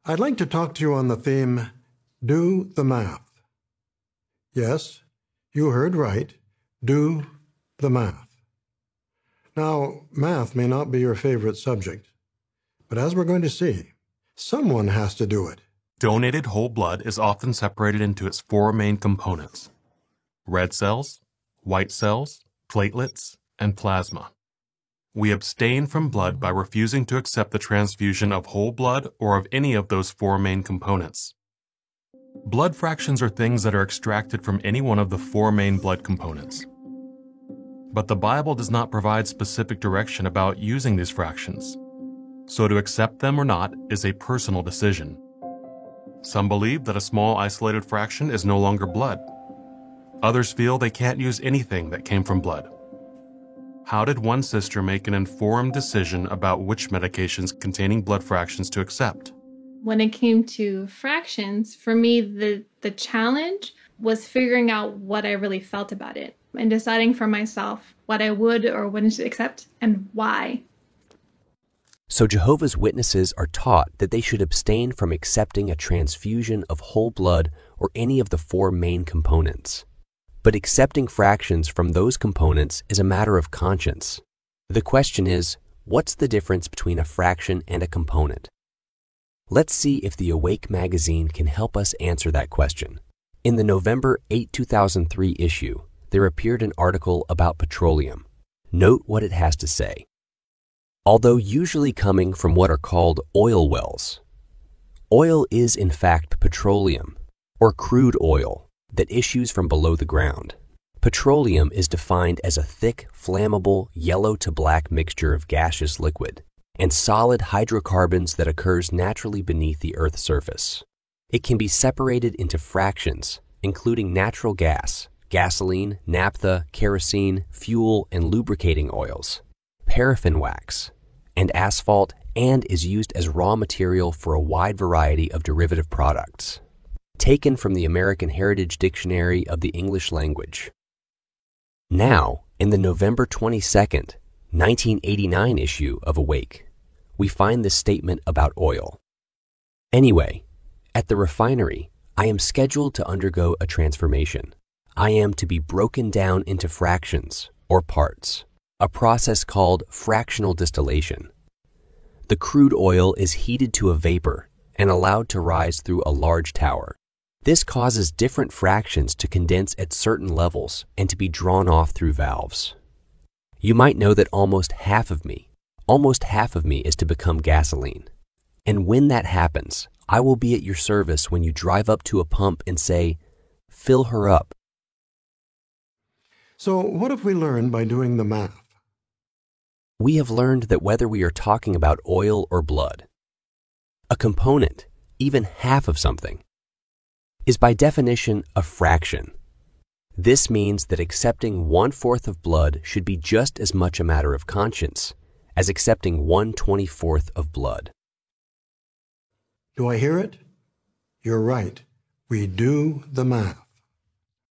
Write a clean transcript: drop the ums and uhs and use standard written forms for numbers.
I'd like to talk to you on the theme, Do the Math. Yes, you heard right. Do the math. Now, math may not be your favorite subject, but as we're going to see, someone has to do it. Donated whole blood is often separated into its four main components: red cells, white cells, platelets, and plasma. We abstain from blood by refusing to accept the transfusion of whole blood or of any of those four main components. Blood fractions are things that are extracted from any one of the four main blood components. But the Bible does not provide specific direction about using these fractions, so to accept them or not is a personal decision. Some believe that a small isolated fraction is no longer blood. Others feel they can't use anything that came from blood. How did one sister make an informed decision about which medications containing blood fractions to accept? When it came to fractions, for me, the challenge was figuring out what I really felt about it and deciding for myself what I would or wouldn't accept and why. So Jehovah's Witnesses are taught that they should abstain from accepting a transfusion of whole blood or any of the four main components. But accepting fractions from those components is a matter of conscience. The question is, what's the difference between a fraction and a component? Let's see if the Awake magazine can help us answer that question. In the November 8, 2003 issue, there appeared an article about petroleum. Note what it has to say. Although usually coming from what are called oil wells, oil is in fact petroleum, or crude oil, that issues from below the ground. Petroleum is defined as a thick, flammable, yellow to black mixture of gaseous liquid and solid hydrocarbons that occurs naturally beneath the Earth's surface. It can be separated into fractions, including natural gas, gasoline, naphtha, kerosene, fuel, and lubricating oils, paraffin wax, and asphalt, and is used as raw material for a wide variety of derivative products. Taken from the American Heritage Dictionary of the English Language. Now, in the November 22nd, 1989 issue of Awake, we find this statement about oil. Anyway, at the refinery, I am scheduled to undergo a transformation. I am to be broken down into fractions, or parts, a process called fractional distillation. The crude oil is heated to a vapor and allowed to rise through a large tower. This causes different fractions to condense at certain levels and to be drawn off through valves. You might know that almost half of me is to become gasoline. And when that happens, I will be at your service when you drive up to a pump and say, "Fill her up." So what have we learned by doing the math? We have learned that whether we are talking about oil or blood, a component, even half of something, is by definition a fraction. This means that accepting 1/4 of blood should be just as much a matter of conscience as accepting 1/24 of blood. Do I hear it? You're right. We do the math.